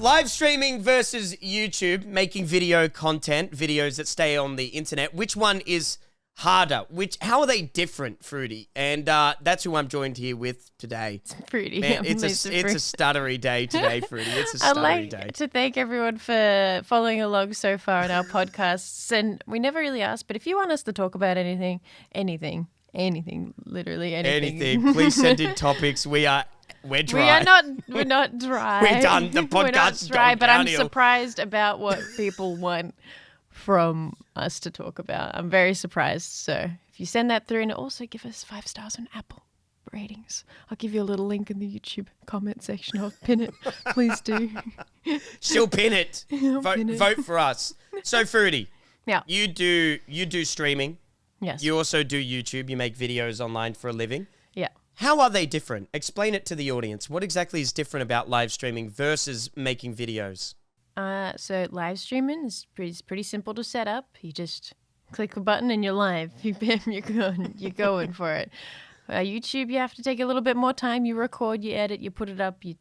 Live streaming versus YouTube, making video content, videos that stay on the internet. Which one is harder? How are they different, Fruity? And that's who I'm joined here with today. It's Fruity. Man, it's a stuttery day today, Fruity. It's a stuttery day. I'd like to thank everyone for following along so far in our podcasts. And we never really asked, but if you want us to talk about anything, literally anything. Please send in topics. We're dry. We're not dry. We're done. The We're not podcast's dry, gone but I'm downhill. surprised about what people want from us to talk about. I'm very surprised. So if you send that through, and also give us 5 stars on Apple ratings. I'll give you a little link in the YouTube comment section. I'll pin it. Please do. She'll pin it. Pin it. Vote for us. So, Fruity, Yeah. you do streaming. Yes. You also do YouTube. You make videos online for a living. Yeah. How are they different? Explain it to the audience. What exactly is different about live streaming versus making videos? So live streaming is pretty simple to set up. You just click a button and you're live. You're going for it. YouTube, you have to take a little bit more time. You record, you edit, you put it up, you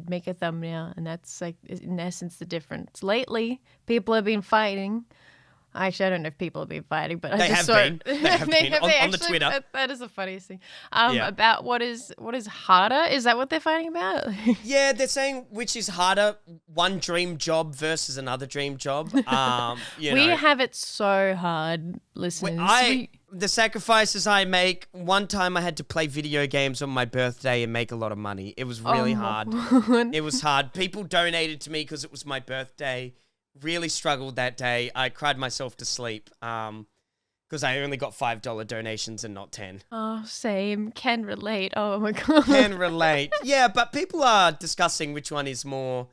make a thumbnail, and that's like in essence the difference. Lately, people have been fighting. Actually, I don't know if people have been fighting, but They I just have saw been. it. They have been on the Twitter. That is the funniest thing. Yeah. About what is harder? Is that what they're fighting about? Yeah, they're saying which is harder, one dream job versus another dream job. We know. have it so hard, listeners. The sacrifices I make, one time I had to play video games on my birthday and make a lot of money. It was really hard. It was hard. People donated to me because it was my birthday. Really struggled that day. I cried myself to sleep because I only got $5 donations and not 10. Oh, same. Can relate. Oh my god. Can relate. Yeah, but people are discussing which one is more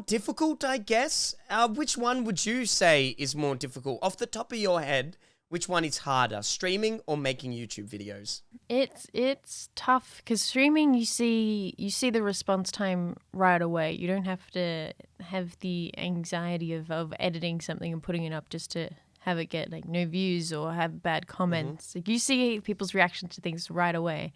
difficult, I guess. Which one would you say is more difficult? Off the top of your head, which one is harder, streaming or making YouTube videos? It's tough because streaming, you see the response time right away. You don't have to have the anxiety of editing something and putting it up just to have it get like no views or have bad comments. Like you see people's reactions to things right away.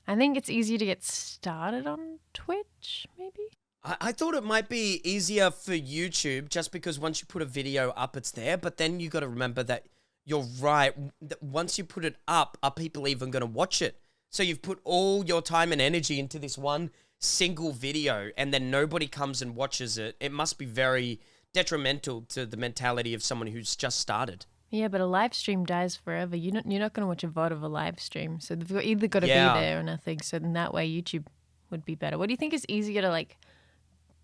I think it's easier to get started on Twitch, maybe. I thought it might be easier for YouTube just because once you put a video up, it's there. But then you got to remember that you're right. Once you put it up, are people even going to watch it? So you've put all your time and energy into this one single video and then nobody comes and watches it. It must be very detrimental to the mentality of someone who's just started. Yeah, but a live stream dies forever. You're not going to watch a VOD of a live stream. So they've either got to be there or nothing. So in that way, YouTube would be better. What do you think is easier to like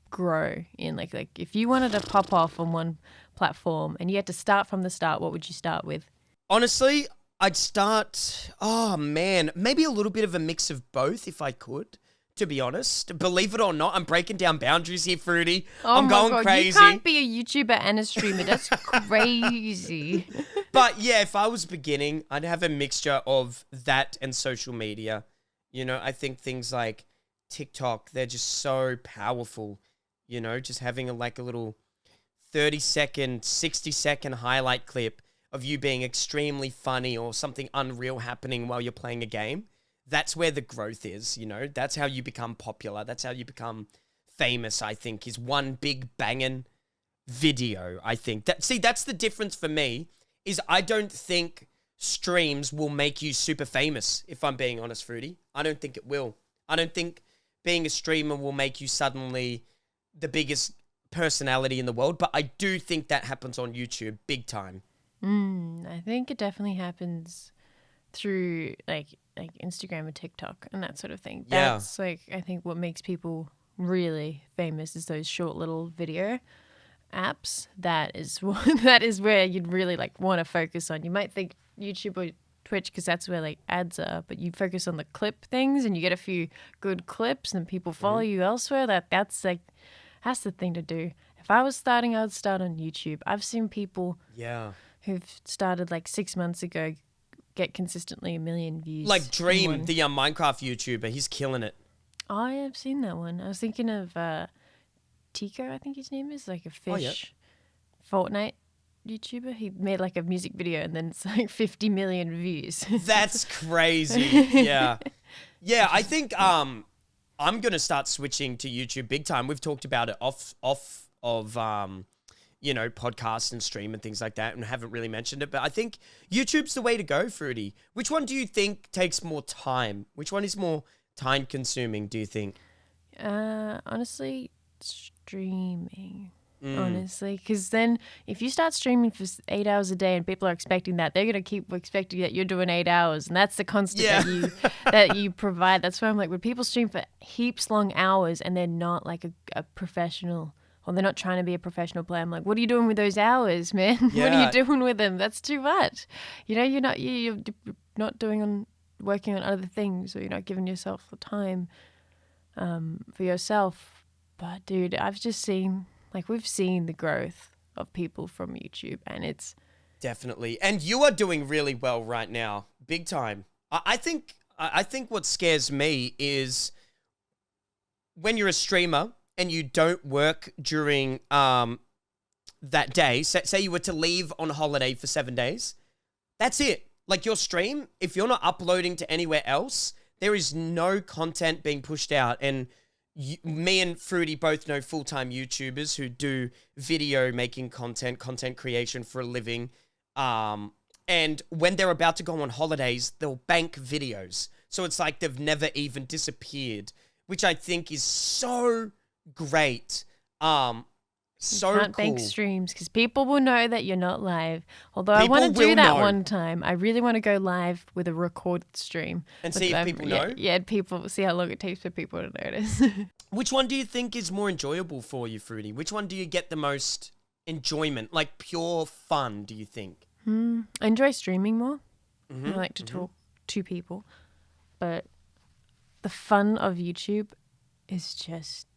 grow in? Like if you wanted to pop off on one platform and you had to start from the start, what would you start with? Honestly, I'd start, maybe a little bit of a mix of both if I could, to be honest. Believe it or not, I'm breaking down boundaries here, Fruity. I'm going crazy. You can't be a YouTuber and a streamer. That's crazy. But yeah, if I was beginning, I'd have a mixture of that and social media. You know, I think things like TikTok, they're just so powerful. You know, just having a little 30-second, 60-second highlight clip of you being extremely funny or something unreal happening while you're playing a game. That's where the growth is, you know. That's how you become popular. That's how you become famous, I think, is one big banging video, I think. That's the difference for me, is I don't think streams will make you super famous, if I'm being honest, Fruity. I don't think it will. I don't think being a streamer will make you suddenly the biggest personality in the world, but I do think that happens on YouTube big time. I think it definitely happens through like Instagram and TikTok and that sort of thing. That's like, I think what makes people really famous is those short little video apps. That is where you'd really like want to focus on. You might think YouTube or Twitch because that's where like ads are, but you focus on the clip things and you get a few good clips and people follow you elsewhere. That's the thing to do. If I was starting, I would start on YouTube. I've seen people who've started like 6 months ago get consistently 1 million views. Like Dream, the Minecraft YouTuber, he's killing it. Oh, yeah, I've seen that one. I was thinking of Tico, I think his name is, like a fish Fortnite YouTuber. He made like a music video and then it's like 50 million views. That's crazy. Yeah. Yeah, I think I'm going to start switching to YouTube big time. We've talked about it off of, podcasts and stream and things like that, and haven't really mentioned it. But I think YouTube's the way to go, Fruity. Which one do you think takes more time? Which one is more time consuming, do you think? Honestly, streaming. Honestly, because then if you start streaming for 8 hours a day and people are expecting that, they're gonna keep expecting that you're doing 8 hours, and that's the constant that you provide. That's why I'm like, when people stream for heaps long hours and they're not like a professional, or they're not trying to be a professional player, I'm like, what are you doing with those hours, man? Yeah. What are you doing with them? That's too much. You're not working on other things, or you're not giving yourself the time for yourself. But dude, we've seen the growth of people from YouTube, and it's definitely. And you are doing really well right now, big time. I think what scares me is when you're a streamer and you don't work during that day. Say you were to leave on holiday for 7 days, that's it. Like, your stream, if you're not uploading to anywhere else, there is no content being pushed out. And me and Fruity both know full-time YouTubers who do video making content creation for a living. And when they're about to go on holidays, they'll bank videos. So it's like they've never even disappeared, which I think is so great. So you can't cool. bank streams because people will know that you're not live. Although People I want to do will that know. one time. I really want to go live with a recorded stream. And see if people know? Yeah, people see how long it takes for people to notice. Which one do you think is more enjoyable for you, Fruity? Which one do you get the most enjoyment, like pure fun, do you think? I enjoy streaming more. I like to talk to people. But the fun of YouTube is just,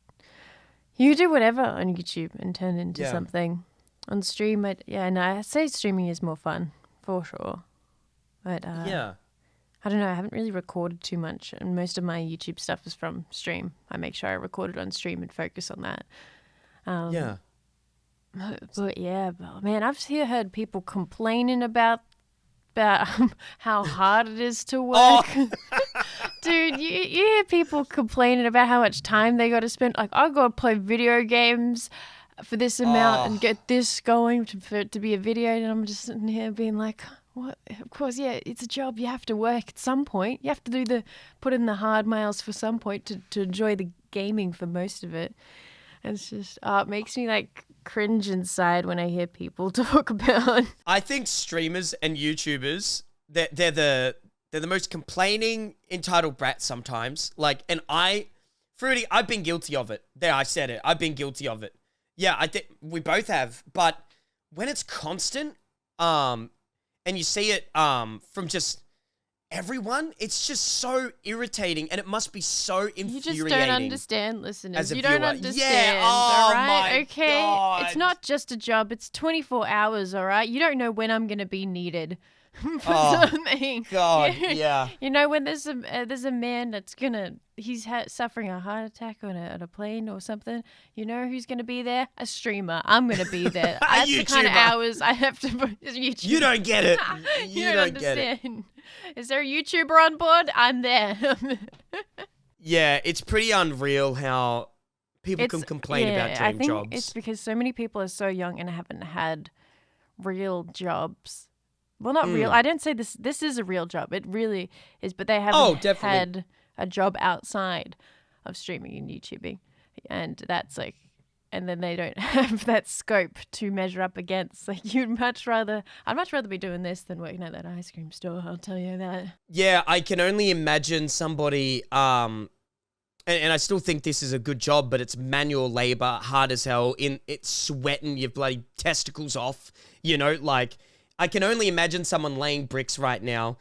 you do whatever on YouTube and turn it into something. On stream, I say streaming is more fun, for sure. But I don't know, I haven't really recorded too much, and most of my YouTube stuff is from stream. I make sure I record it on stream and focus on that. But man, I've heard people complaining about how hard it is to work. Dude, you hear people complaining about how much time they got to spend. Like, I got to play video games for this amount and get this going for it to be a video, and I'm just sitting here being like, what? Of course, it's a job. You have to work at some point. You have to put in the hard miles for some point to enjoy the gaming for most of it. And it's just, it makes me like cringe inside when I hear people talk about. I think streamers and YouTubers, they're the most complaining, entitled brats sometimes. Like, and Fruity, I've been guilty of it. There, I said it. I've been guilty of it. Yeah, I think we both have. But when it's constant, and you see it from just everyone, it's just so irritating, and it must be so infuriating. You just don't understand, listeners. You don't viewer. understand, Yeah, all oh right? my Okay, God. It's not just a job. It's 24 hours, all right? You don't know when I'm going to be needed for something. God, yeah. You know, when there's a man that's he's suffering a heart attack on a plane or something, you know who's going to be there? A streamer. I'm going to be there. That's the kind of YouTuber. hours I have to put. YouTube. You don't get it. You don't get it. understand. Is there a YouTuber on board? I'm there. Yeah, it's pretty unreal how people can complain about dream I think jobs. it's because so many people are so young and haven't had real jobs. Well, not real. I don't say this is a real job. It really is, but they haven't had a job outside of streaming and YouTubing. And that's like, and then they don't have that scope to measure up against. Like, I'd much rather be doing this than working at that ice cream store. I'll tell you that. Yeah, I can only imagine somebody, and I still think this is a good job, but it's manual labor, hard as hell. It's sweating your bloody testicles off, you know, like, I can only imagine someone laying bricks right now,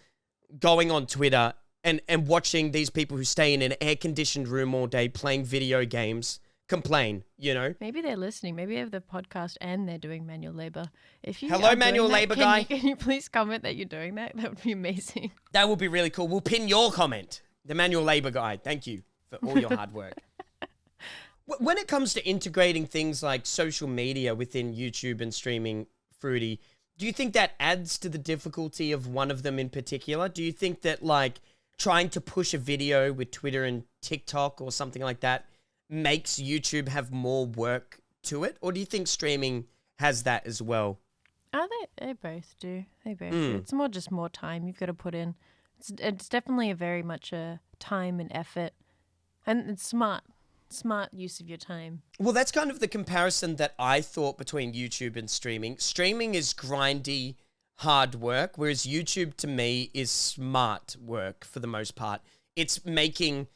going on Twitter and watching these people who stay in an air-conditioned room all day playing video games complain, you know? Maybe they're listening. Maybe they have the podcast and they're doing manual labor. If you Hello, manual labor guy. Can you please comment that you're doing that? That would be amazing. That would be really cool. We'll pin your comment. The manual labor guy. Thank you for all your hard work. When it comes to integrating things like social media within YouTube and streaming, Fruity, do you think that adds to the difficulty of one of them in particular? Do you think that, like, trying to push a video with Twitter and TikTok or something like that makes YouTube have more work to it? Or do you think streaming has that as well? Oh, they both do. They both do. It's just more time you've got to put in. It's definitely a very much a time and effort, and it's smart use of your time. Well, that's kind of the comparison that I thought between YouTube and streaming. Streaming is grindy, hard work, whereas YouTube to me is smart work for the most part. It's making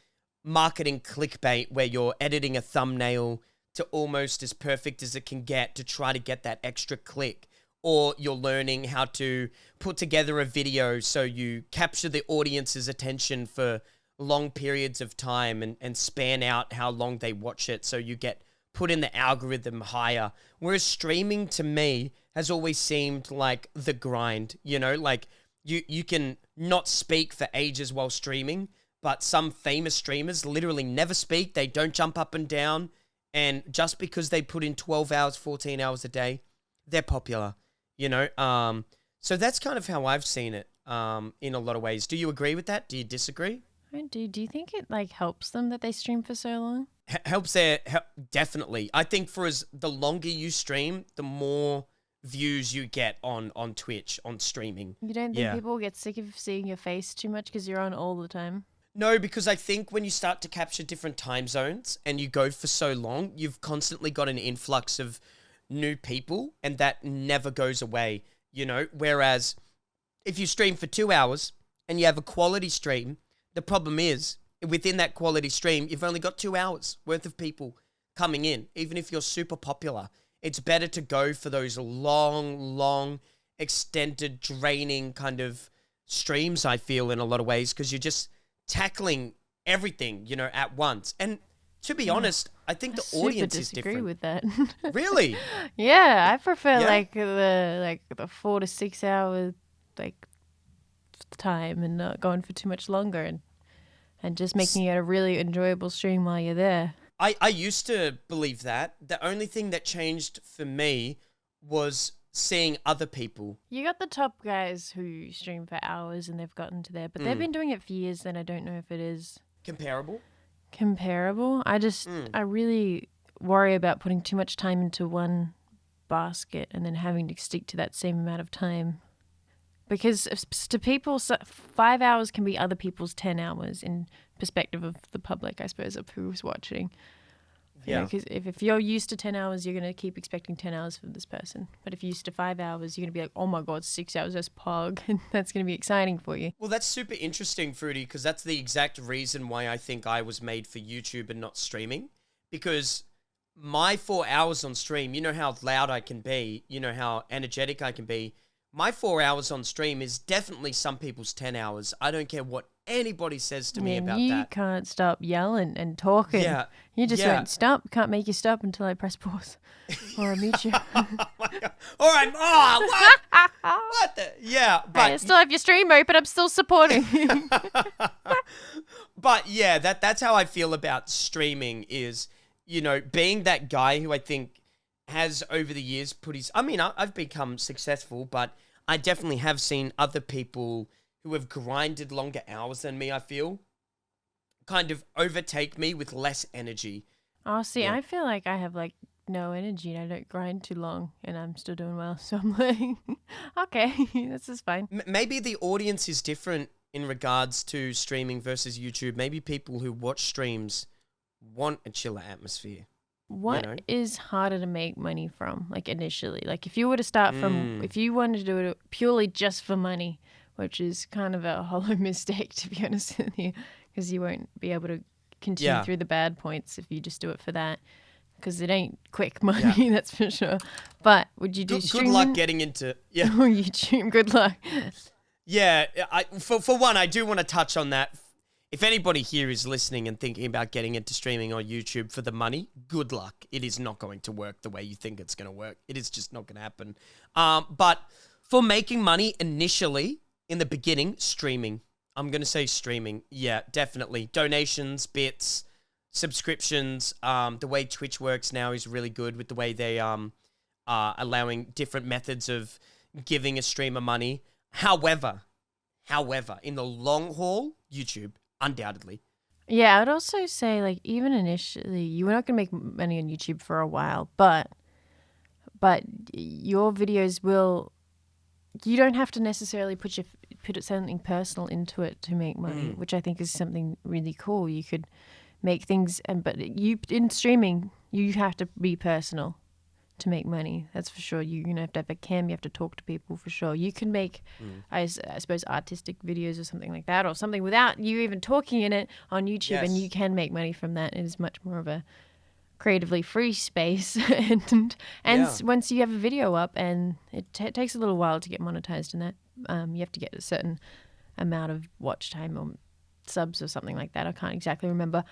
marketing clickbait where you're editing a thumbnail to almost as perfect as it can get to try to get that extra click. Or you're learning how to put together a video so you capture the audience's attention for long periods of time and span out how long they watch it so you get put in the algorithm higher. Whereas streaming to me has always seemed like the grind, like you can not speak for ages while streaming, but some famous streamers literally never speak. They don't jump up and down. And just because they put in 12 hours, 14 hours a day, they're popular. So that's kind of how I've seen it in a lot of ways. Do you agree with that? Do you disagree? I do. Do you think it helps them that they stream for so long? Helps definitely. I think the longer you stream, the more views you get on Twitch, on streaming. You don't think people get sick of seeing your face too much because you're on all the time? No, because I think when you start to capture different time zones and you go for so long, you've constantly got an influx of new people, and that never goes away, whereas if you stream for 2 hours and you have a quality stream, the problem is within that quality stream, you've only got 2 hours worth of people coming in. Even if you're super popular, it's better to go for those long extended draining kind of streams, I feel, in a lot of ways, because you're just tackling everything, at once. And to be honest, I think the audience is different. I disagree with that. Really? Yeah, I prefer the 4 to 6 hour time and not going for too much longer and just making it a really enjoyable stream while you're there. I used to believe that. The only thing that changed for me was seeing other people. You got the top guys who stream for hours and they've gotten to there, but they've been doing it for years, and I don't know if it is comparable. I really worry about putting too much time into one basket and then having to stick to that same amount of time. Because to people, 5 hours can be other people's 10 hours in perspective of the public, I suppose, of who's watching. Yeah. Because if you're used to 10 hours, you're going to keep expecting 10 hours from this person. But if you're used to 5 hours, you're going to be like, oh my God, 6 hours, that's pog. And that's going to be exciting for you. Well, that's super interesting, Fruity, because that's the exact reason why I think I was made for YouTube and not streaming. Because my 4 hours on stream, you know how loud I can be, you know how energetic I can be. My 4 hours on stream is definitely some people's 10 hours. I don't care what anybody says to me about that. You can't stop yelling and talking. Yeah. You just won't stop. Can't make you stop until I press pause or I mute you. Oh my God. All right. Oh, what? What the? Yeah. But I still have your stream open. I'm still supporting. But yeah, that's how I feel about streaming is, being that guy who I think has over the years I've become successful, but I definitely have seen other people who have grinded longer hours than me, I feel, kind of overtake me with less energy. Oh, see, yeah. I feel like I have no energy and I don't grind too long and I'm still doing well. So I'm like, okay, this is fine. Maybe the audience is different in regards to streaming versus YouTube. Maybe people who watch streams want a chiller atmosphere. What is harder to make money from, initially? If you were to start if you wanted to do it purely just for money, which is kind of a hollow mistake, to be honest with you, because you won't be able to continue through the bad points if you just do it for that, because it ain't quick money, that's for sure. But would you do streaming? Good luck getting into YouTube. Good luck. Yeah, for one, I do want to touch on that. If anybody here is listening and thinking about getting into streaming on YouTube for the money, good luck. It is not going to work the way you think it's going to work. It is just not going to happen. But for making money initially, in the beginning, streaming. I'm going to say streaming. Yeah, definitely. Donations, bits, subscriptions. The way Twitch works now is really good with the way they are allowing different methods of giving a streamer money. However, in the long haul, YouTube, undoubtedly. Yeah, I'd also say, like, even initially, you were not going to make money on YouTube for a while, but your videos will. You don't have to necessarily put something personal into it to make money, which I think is something really cool. You could make things, but you in streaming, you have to be personal to make money. That's for sure. You're gonna have to have a cam. You have to talk to people for sure. You can make, I suppose, artistic videos or something like that, or something without you even talking in it on YouTube, and you can make money from that. It is much more of a creatively free space, and once you have a video up, and it takes a little while to get monetized in that, you have to get a certain amount of watch time or subs or something like that. I can't exactly remember,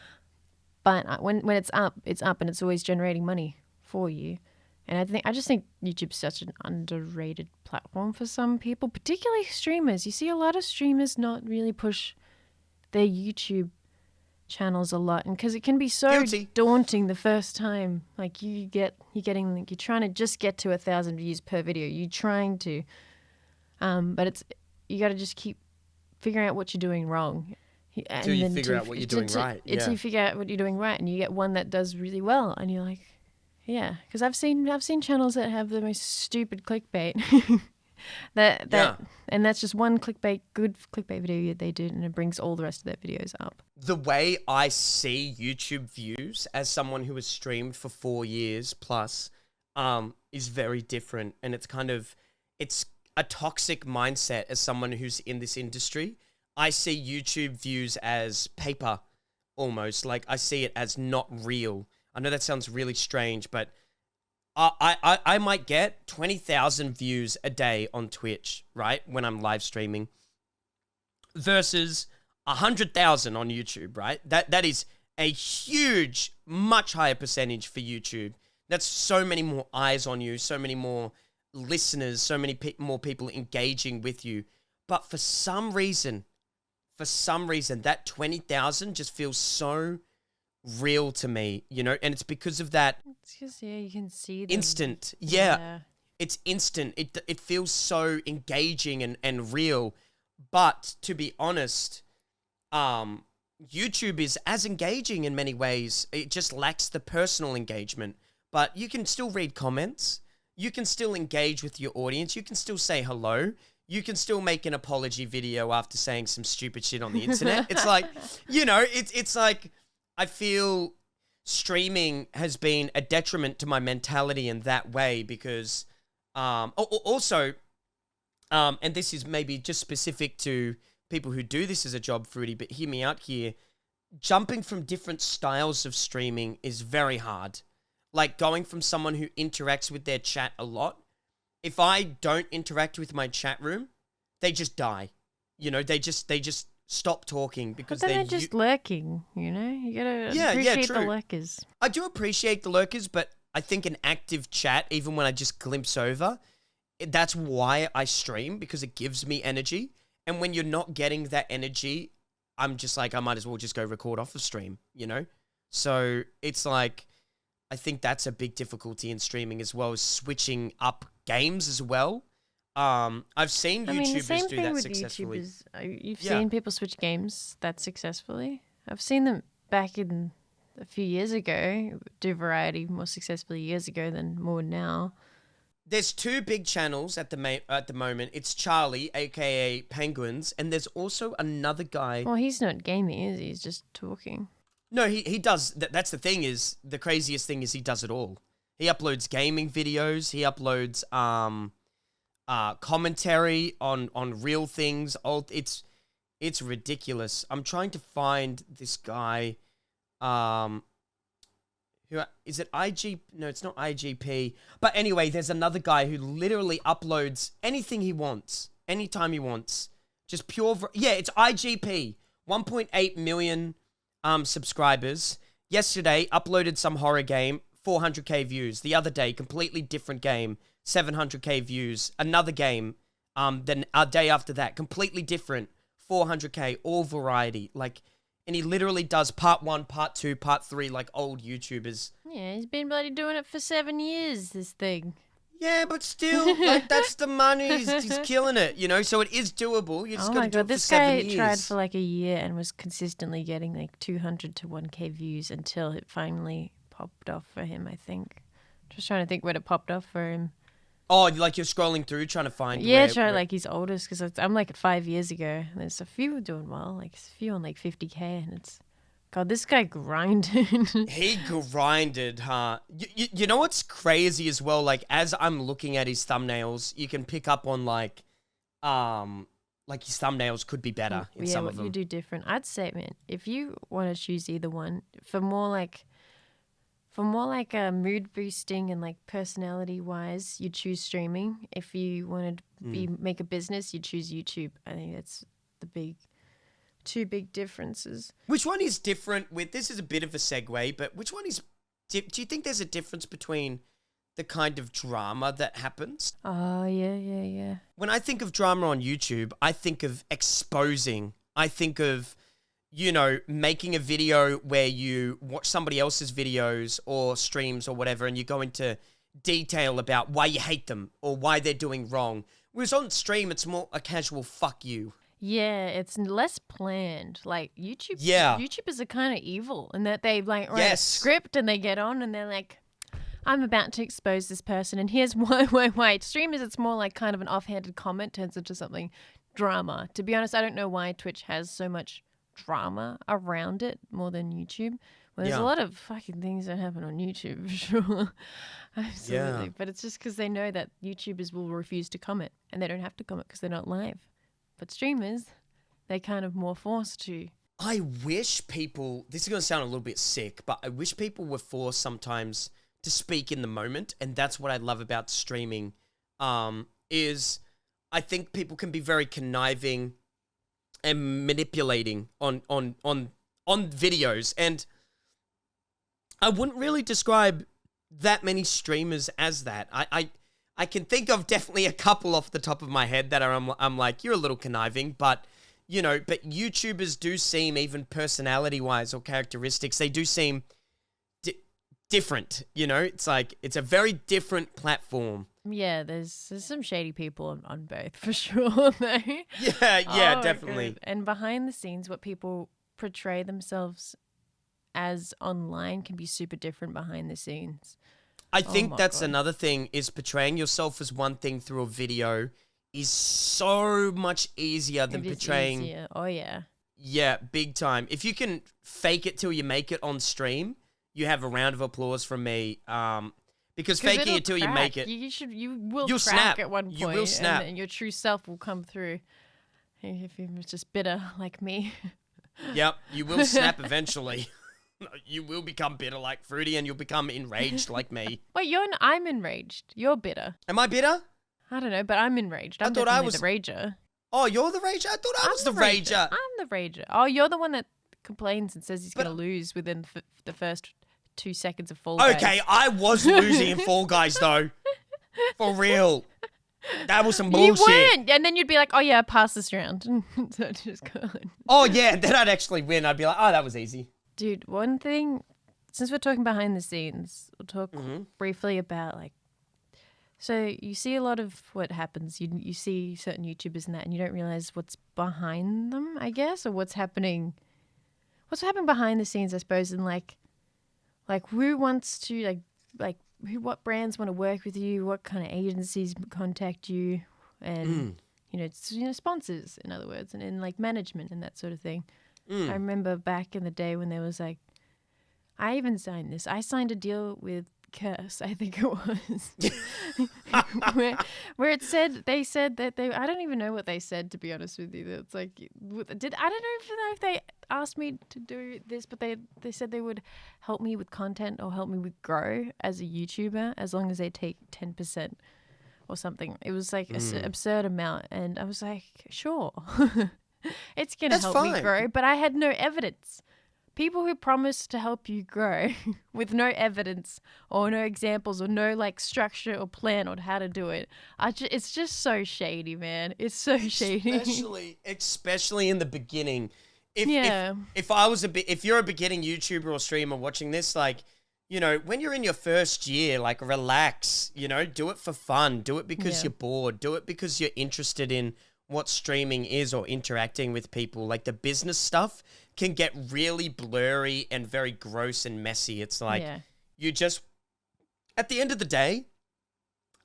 but when it's up, and it's always generating money for you. And I just think YouTube's such an underrated platform for some people, particularly streamers. You see a lot of streamers not really push their YouTube channels a lot, and because it can be so daunting the first time. Like you're trying to just get to 1,000 views per video. You're trying to, but you got to just keep figuring out what you're doing wrong. Until you figure out what you're doing right. Until you figure out what you're doing right, and you get one that does really well, and you're like, yeah, because I've seen channels that have the most stupid clickbait. And that's just one good clickbait video they did, and it brings all the rest of their videos up. The way I see YouTube views as someone who has streamed for 4 years plus, is very different, and it's a toxic mindset as someone who's in this industry. I see YouTube views as paper, almost. Like I see it as not real. I know that sounds really strange, but I might get 20,000 views a day on Twitch, right, when I'm live streaming, versus 100,000 on YouTube, right? That is a huge, much higher percentage for YouTube. That's so many more eyes on you, so many more listeners, so many more people engaging with you. But for some reason, that 20,000 just feels so real to me, and it's because of that. It's because you can see them. Instant. Yeah. It's instant. It feels so engaging and real. But to be honest, YouTube is as engaging in many ways. It just lacks the personal engagement. But you can still read comments. You can still engage with your audience. You can still say hello. You can still make an apology video after saying some stupid shit on the internet. It's like, it's like, I feel streaming has been a detriment to my mentality in that way because, also, and this is maybe just specific to people who do this as a job, Fruity, but hear me out here. Jumping from different styles of streaming is very hard. Like going from someone who interacts with their chat a lot. If I don't interact with my chat room, they just die. They just stop talking because they're just lurking. You gotta appreciate the lurkers. I do appreciate the lurkers, but I think an active chat, even when I just glimpse over, that's why I stream, because it gives me energy. And when you're not getting that energy, I'm just like, I might as well just go record off of stream. So it's like, I think that's a big difficulty in streaming as well, as switching up games as well. I've seen YouTubers do that successfully. You've seen people switch games that successfully. I've seen them back in a few years ago do variety more successfully years ago than more now. There's two big channels at the moment. It's Charlie, aka Penguins, and there's also another guy. Well, he's not gaming, is he? He's just talking. No, he does. That's the thing is, the craziest thing is he does it all. He uploads gaming videos. He uploads commentary on real things. It's ridiculous. I'm trying to find this guy. Who is it? No, it's not IGP. But anyway, there's another guy who literally uploads anything he wants, anytime he wants. Just pure. It's IGP. 1.8 million subscribers. Yesterday, uploaded some horror game, 400k views. The other day, completely different game, 700k views. Another game, then a day after that, completely different, 400k, all variety. And he literally does part 1, part 2, part 3, like old YouTubers. Yeah, he's been bloody doing it for 7 years, this thing. Yeah, but still, like, that's the money. He's killing it, you know? So it is doable. You just got to do it for 7 years. This guy tried for like a year and was consistently getting like 200 to 1K views until it finally popped off for him, I think. Just trying to think when it popped off for him. Oh, like you're scrolling through trying to find like his oldest, because I'm like at 5 years ago. And there's a few doing well, like a few on like 50K, and it's... God, this guy grinded. He grinded, huh? You know what's crazy as well? Like, as I'm looking at his thumbnails, you can pick up on like his thumbnails could be better in some of them. You do different. I'd say, man, if you want to choose either one for more like mood boosting and like personality wise, you choose streaming. If you wanted to make a business, you choose YouTube. I think that's the two big differences. Which one is different with, this is a bit of a segue, but which one is, do you think there's a difference between the kind of drama that happens? Oh, yeah. When I think of drama on YouTube, I think of exposing. I think of, you know, making a video where you watch somebody else's videos or streams or whatever, and you go into detail about why you hate them or why they're doing wrong. Whereas on stream, it's more a casual fuck you. Yeah, it's less planned. Like YouTubers are kind of evil in that they like write a script and they get on and they're like, I'm about to expose this person and here's why. Streamers, it's more like kind of an offhanded comment turns into something drama. To be honest, I don't know why Twitch has so much drama around it more than YouTube. Well, there's a lot of fucking things that happen on YouTube, for sure. Absolutely. Yeah. But it's just because they know that YouTubers will refuse to comment and they don't have to comment because they're not live. But streamers, they kind of more forced to. I wish people, this is going to sound a little bit sick, but I wish people were forced sometimes to speak in the moment. And that's what I love about streaming, is I think people can be very conniving and manipulating on videos. And I wouldn't really describe that many streamers as that. I can think of definitely a couple off the top of my head that I'm like, you're a little conniving, but, you know, but YouTubers do seem, even personality-wise or characteristics, they do seem different, you know? It's like, it's a very different platform. Yeah, there's some shady people on both, for sure, though. Yeah, definitely. And behind the scenes, what people portray themselves as online can be super different behind the scenes. I think that's another thing, is portraying yourself as one thing through a video is so much easier than portraying... Easier. Oh, yeah. Yeah, big time. If you can fake it till you make it on stream, you have a round of applause from me. Because faking it till you make it... You'll crack snap at one point. You will snap. And your true self will come through. If you're just bitter like me. Yep, you will snap eventually. You will become bitter like Fruity and you'll become enraged like me. Wait, I'm enraged. You're bitter. Am I bitter? I don't know, but I'm enraged. I'm definitely the rager. Oh, you're the rager? I thought I was the rager. I'm the rager. Oh, you're the one that complains and says he's going to lose within the first 2 seconds of Fall Guys. Okay, I was losing in Fall Guys though. For real. That was some bullshit. You weren't. And then you'd be like, oh yeah, pass this round. So just go on. Oh yeah, then I'd actually win. I'd be like, oh, that was easy. Dude, one thing, since we're talking behind the scenes, we'll talk briefly about like, so you see a lot of what happens. You see certain YouTubers and that, and you don't realize what's behind them, I guess, or what's happening behind the scenes, I suppose, and like who wants to what brands want to work with you, what kind of agencies contact you, and sponsors, in other words, and in like management and that sort of thing. I remember back in the day when there was like, I even signed this. I signed a deal with Curse, I think it was, where they said that I don't even know what they said, to be honest with you. It's like, I don't know if they asked me to do this, but they said they would help me with content or help me with grow as a YouTuber as long as they take 10% or something. It was like an absurd amount, and I was like, sure. It's going to help me grow, but I had no evidence. People who promise to help you grow with no evidence or no examples or no like structure or plan on how to do it, it's just so shady, man. It's so shady. Especially in the beginning. If you're a beginning YouTuber or streamer watching this, like, you know, when you're in your first year, like relax, you know, do it for fun. Do it because you're bored. Do it because you're interested in what streaming is or interacting with people. Like the business stuff can get really blurry and very gross and messy. It's like you just, at the end of the day,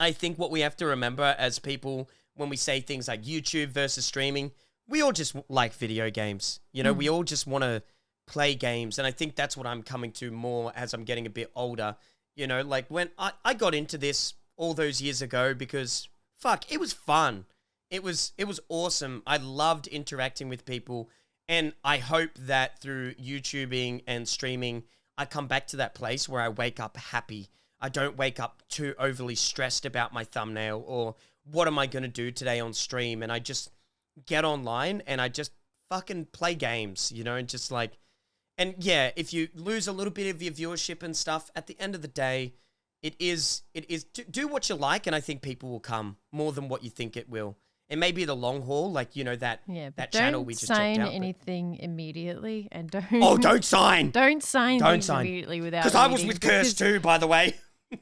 I think what we have to remember as people when we say things like YouTube versus streaming, we all just like video games. You know, we all just want to play games. And I think that's what I'm coming to more as I'm getting a bit older. You know, like when I got into this all those years ago because, fuck, it was fun. It was awesome. I loved interacting with people. And I hope that through YouTubing and streaming, I come back to that place where I wake up happy. I don't wake up too overly stressed about my thumbnail or what am I going to do today on stream. And I just get online and I just fucking play games, you know, and just like, and yeah, if you lose a little bit of your viewership and stuff, at the end of the day, it is do what you like. And I think people will come more than what you think it will. And maybe the long haul, like, you know, that channel we just checked out. Don't sign anything immediately and don't... Oh, don't sign! Don't sign things immediately without because I was with Curse too, by the way. We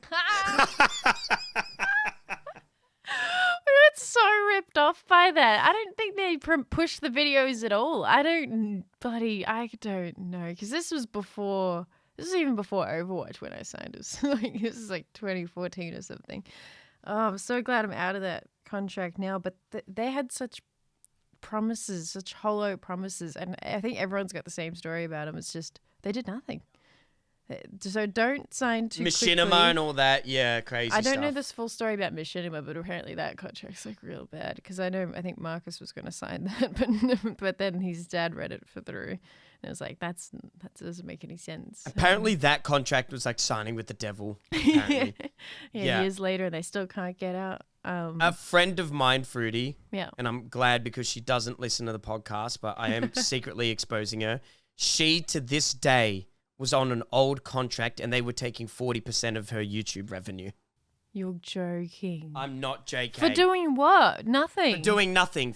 got so ripped off by that. I don't think they pushed the videos at all. I don't know. Because this was even before Overwatch when I signed. This is like 2014 or something. Oh, I'm so glad I'm out of that contract now. But they had such promises, such hollow promises. And I think everyone's got the same story about them. It's just, they did nothing. So don't sign too quickly. Machinima and all that, crazy stuff. I don't know this full story about Machinima, but apparently that contract's like real bad. Because I think Marcus was going to sign that, but then his dad read it through, and it was like that doesn't make any sense. Apparently that contract was like signing with the devil. Years later they still can't get out. A friend of mine, Fruity, and I'm glad because she doesn't listen to the podcast, but I am secretly exposing her. She to this day was on an old contract and they were taking 40% of her YouTube revenue. You're joking. I'm not JK. For doing what? Nothing. For doing nothing.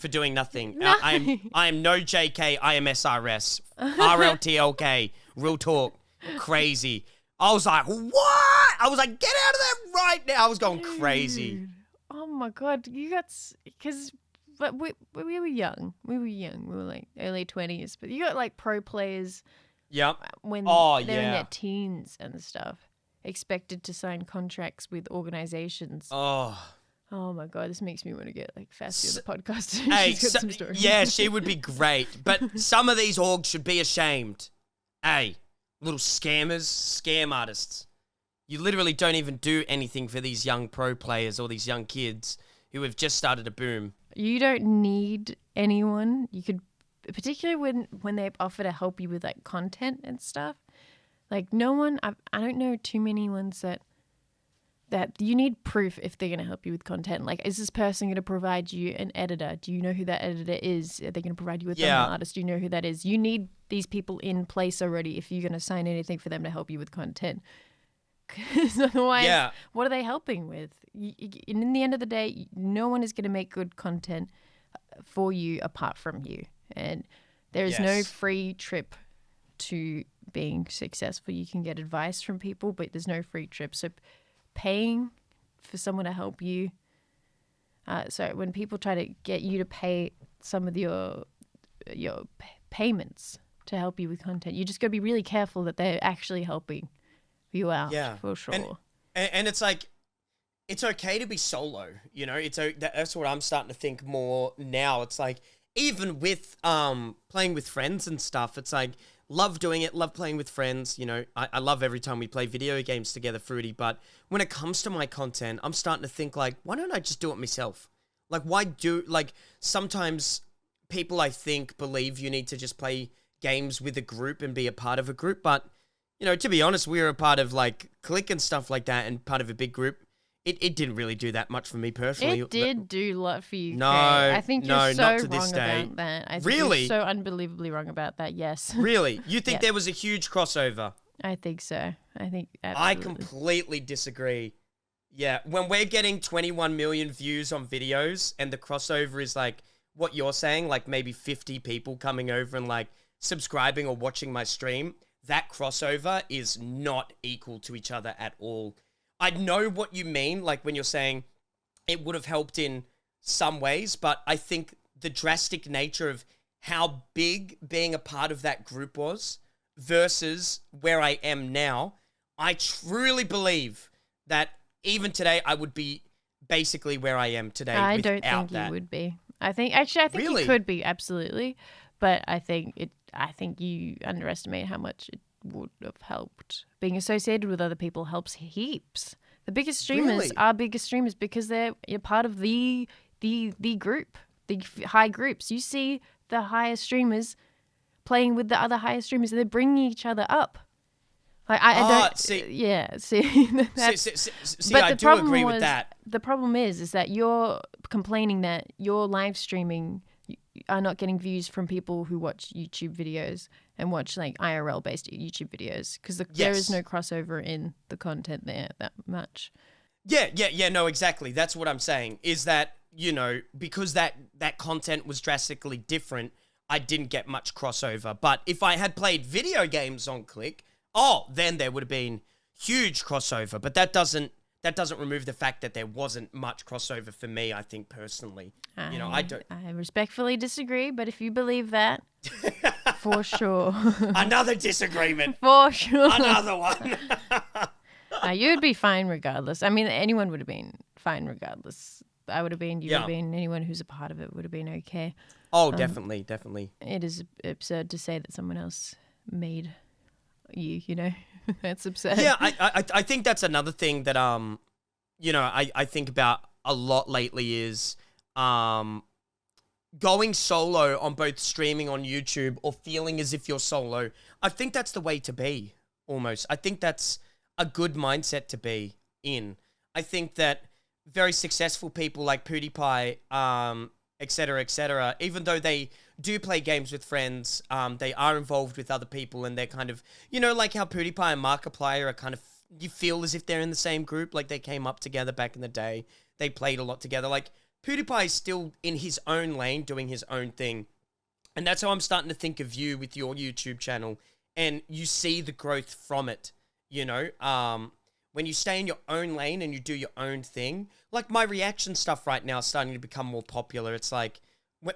I am no JK. I am SRS. RLTLK. Real talk. Crazy. I was like, what? I was like, get out of there right now. I was going crazy. Oh my God. You got... Because... But we were young. We were like early 20s. But you got like pro players... Yep. When they're in their teens and stuff, expected to sign contracts with organizations. Oh my God, this makes me want to get like Fasty on the podcast. Hey, She's got some stories. Yeah, she would be great. But some of these orgs should be ashamed. Hey, little scammers, scam artists. You literally don't even do anything for these young pro players or these young kids who have just started to boom. You don't need anyone. You could... Particularly when they offer to help you with like content and stuff, like no one, I don't know too many ones that you need proof if they're going to help you with content. Like, is this person going to provide you an editor? Do you know who that editor is? Are they going to provide you with an artist? Do you know who that is? You need these people in place already if you're going to sign anything for them to help you with content. Because otherwise, what are they helping with? In the end of the day, no one is going to make good content for you apart from you. And there is no free trip to being successful. You can get advice from people, but there's no free trip. So paying for someone to help you. So when people try to get you to pay some of your payments to help you with content, you just got to be really careful that they're actually helping you out for sure. And it's like, it's okay to be solo. You know, that's what I'm starting to think more now. It's like, even with playing with friends and stuff, it's like, love doing it, love playing with friends. You know, I love every time we play video games together, Fruity. But when it comes to my content, I'm starting to think like, why don't I just do it myself? Like, sometimes people I think believe you need to just play games with a group and be a part of a group. But, you know, to be honest, we were a part of like Click and stuff like that and part of a big group. It didn't really do that much for me personally. It did do a lot for you. No, I think you're so not to wrong this day. about that. I think really? You're so unbelievably wrong about that. Yes. Really? You think there was a huge crossover? I think so. I think absolutely. I completely disagree. Yeah, when we're getting 21 million views on videos and the crossover is like what you're saying, like maybe 50 people coming over and like subscribing or watching my stream, that crossover is not equal to each other at all. I know what you mean, like when you're saying it would have helped in some ways, but I think the drastic nature of how big being a part of that group was versus where I am now, I truly believe that even today I would be basically where I am today. I don't think you would be. I think Really? you could be, absolutely, but I think you underestimate how much it would have helped. Being associated with other people helps heaps. The biggest streamers Really? are biggest streamers because you're part of the group, the high groups. You see the highest streamers playing with the other highest streamers, and they're bringing each other up. Like I don't see. Yeah, see. See, I do agree with that. The problem is that you're complaining that your live streaming are not getting views from people who watch YouTube videos and watch like IRL based YouTube videos because there is no crossover in the content there that much. Yeah, no, exactly. That's what I'm saying, is that, you know, because that content was drastically different, I didn't get much crossover. But if I had played video games on Click, then there would have been huge crossover. But that doesn't remove the fact that there wasn't much crossover for me, I think, personally. I respectfully disagree, but if you believe that, for sure. Another disagreement. For sure. Another one. You'd be fine regardless. I mean, anyone would have been fine regardless. I would have been, you would have been, anyone who's a part of it would have been okay. Oh, definitely. It is absurd to say that someone else made you know. That's absurd. Yeah, I think that's another thing that, I think about a lot lately is going solo on both streaming on YouTube or feeling as if you're solo. I think that's the way to be, almost. I think that's a good mindset to be in. I think that very successful people like PewDiePie, et cetera, even though they do play games with friends, they are involved with other people, and they're kind of, like how PewDiePie and Markiplier are kind of, you feel as if they're in the same group, like they came up together back in the day. They played a lot together. Like, PewDiePie is still in his own lane, doing his own thing. And that's how I'm starting to think of you with your YouTube channel, and you see the growth from it, when you stay in your own lane and you do your own thing. Like, my reaction stuff right now is starting to become more popular. It's like,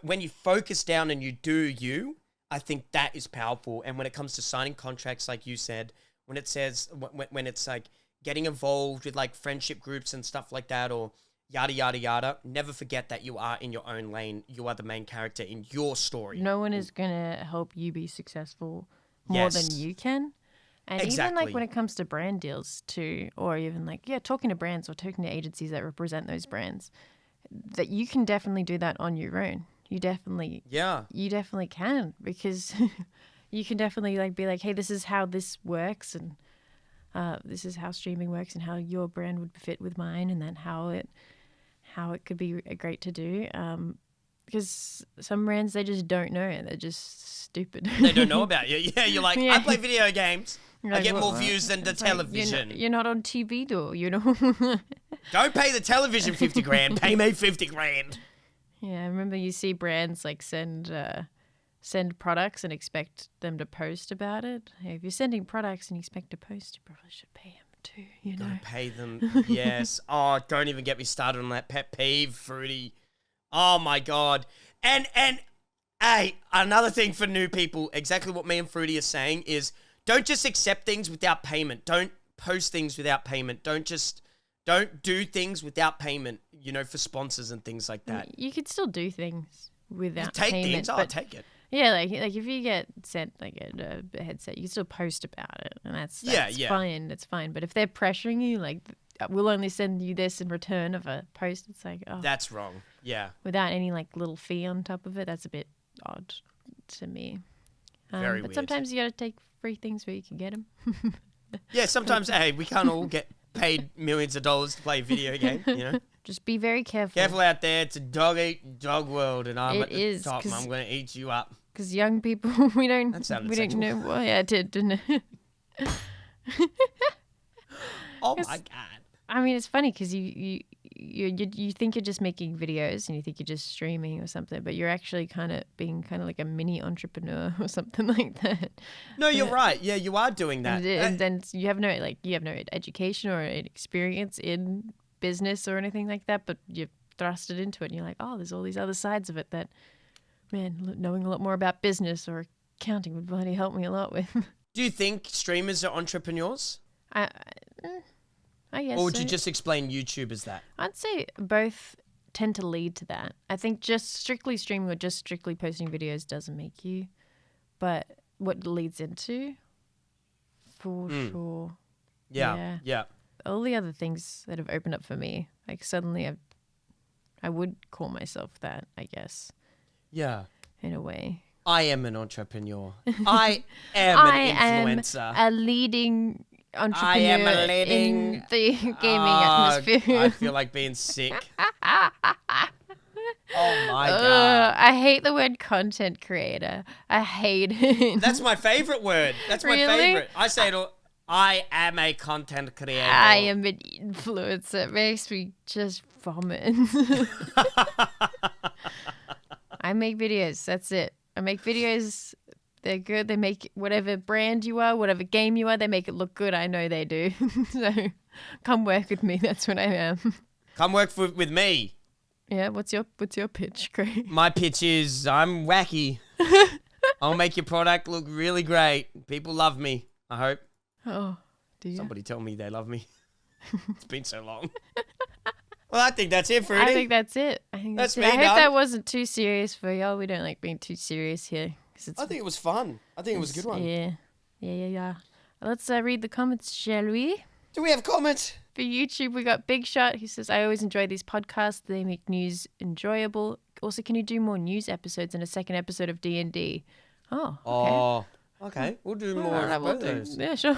when you focus down and you do you, I think that is powerful. And when it comes to signing contracts, like you said, when it says, when it's like getting involved with like friendship groups and stuff like that, or yada, yada, yada, never forget that you are in your own lane. You are the main character in your story. No one is going to help you be successful more than you can. And even like when it comes to brand deals too, or even like, talking to brands or talking to agencies that represent those brands, that you can definitely do that on your own. You definitely can, because you can definitely like be like, hey, this is how this works, and this is how streaming works, and how your brand would fit with mine, and then how it could be great to do. Because some brands, they just don't know. They're just stupid. They don't know about you. Yeah, you're like, I play video games. Like, I get more views than the television. You're not on TV though, you know. Don't pay the television 50 grand. Pay me 50 grand. Yeah, I remember you see brands like send products and expect them to post about it. Hey, if you're sending products and you expect to post, you probably should pay them too, you know. Gotta pay them, yes. Oh, don't even get me started on that pet peeve, Fruity. Oh my God. And hey, another thing for new people, exactly what me and Fruity are saying is, don't just accept things without payment. Don't post things without payment. Don't do things without payment, for sponsors and things like that. You could still do things without take payment. Things, I'll take it. Yeah, like if you get sent like a headset, you can still post about it, and that's fine. It's fine. But if they're pressuring you, like, we'll only send you this in return of a post, it's like, oh, that's wrong. Yeah. Without any like little fee on top of it, that's a bit odd to me. Very but weird. Sometimes you got to take free things where you can get them. Yeah, sometimes, hey, we can't all get paid millions of dollars to play a video game, Just be very careful. Careful out there. It's a dog-eat-dog world, and I'm it at the is, top, and I'm going to eat you up. Because young people, we don't know. Well, yeah, it did, didn't it? Oh, my God. I mean, it's funny because you you think you're just making videos and you think you're just streaming or something, but you're actually kind of being kind of like a mini entrepreneur or something like that. No, you're right. Yeah, you are doing that. And then you have no education or experience in business or anything like that, but you've thrust it into it and you're like, oh, there's all these other sides of it that, man, knowing a lot more about business or accounting would bloody help me a lot with. Do you think streamers are entrepreneurs? I guess Or would so. you just explain YouTube as that? I'd say both tend to lead to that. I think just strictly streaming or just strictly posting videos doesn't make you, but what leads into, for sure. Yeah. All the other things that have opened up for me, like suddenly I would call myself that, I guess. Yeah. In a way. I am an entrepreneur. I am an influencer. I am a leading entrepreneur I am a leading in the gaming atmosphere. I feel like being sick. Oh my God. I hate the word content creator. I hate it. That's my favorite word. That's my Really? favorite. I say it all. I am a content creator. I am an influencer. It makes me just vomit. I make videos. That's it. I make videos. They're good. They make whatever brand you are, whatever game you are, they make it look good. I know they do. So come work with me. That's what I am. Come work with me. Yeah. What's your pitch, Craig? My pitch is I'm wacky. I'll make your product look really great. People love me. I hope. Oh, do you? Somebody tell me they love me. It's been so long. Well, I think that's it, Fruity. I think that's it. I think That's it. me I hope done. that wasn't too serious for y'all. We don't like being too serious here. 'Cause it's, I think it was fun. I think it was a good one. Yeah. Let's read the comments, shall we? Do we have comments? For YouTube, we got Big Shot. He says, I always enjoy these podcasts. They make news enjoyable. Also, can you do more news episodes and a second episode of D&D? Oh, okay. Oh, okay. We'll do more Alright, of we'll do. those. Yeah, sure.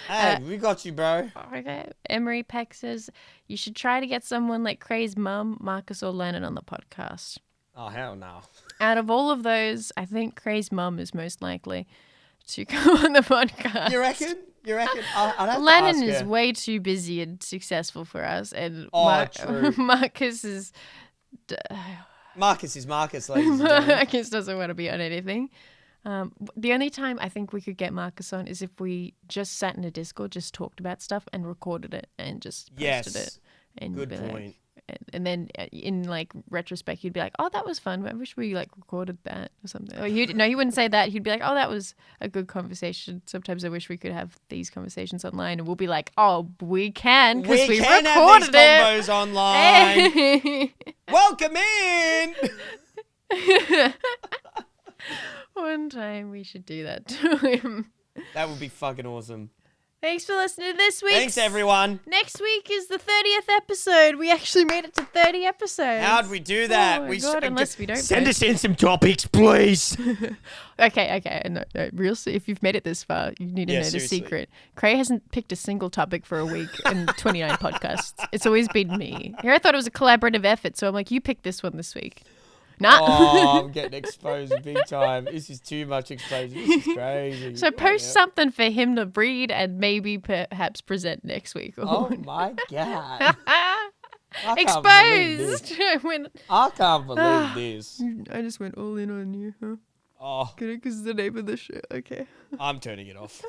Hey, we got you, bro. Okay. Emery Peck says, you should try to get someone like Cray's mum, Marcus, or Lennon on the podcast. Oh, hell no. Out of all of those, I think Cray's mum is most likely to come on the podcast. You reckon? I'd have Lennon to ask is her. way too busy and successful for us, and True. Marcus is Marcus is Marcus, ladies and gentlemen. Marcus doesn't want to be on anything. The only time I think we could get Marcus on is if we just sat in a Discord, just talked about stuff and recorded it and just posted it. And Good be like- point. and then in like retrospect, you'd be like, "Oh, that was fun. I wish we like recorded that or something." Or he wouldn't say that. He'd be like, "Oh, that was a good conversation. Sometimes I wish we could have these conversations online." And we'll be like, "Oh, we can because we can recorded have these it." combos online. Welcome in. One time we should do that to him. That would be fucking awesome. Thanks for listening to this week. Thanks, everyone. Next week is the 30th episode. We actually made it to 30 episodes. How'd we do that? Oh my God, unless we don't send post. us in some topics, please. Okay. No, if you've made it this far, you need to know the seriously. secret. Cray hasn't picked a single topic for a week in 29 podcasts. It's always been me. Here I thought it was a collaborative effort, so I'm like, you pick this one this week. Nah. Oh, I'm getting exposed big time. This is too much exposure. This is crazy. So post something for him to read and maybe perhaps present next week. Oh my God. I can't believe this. Exposed. I can't believe this. I just went all in on you, huh? Oh, Good, because it's the name of the show. Okay. I'm turning it off.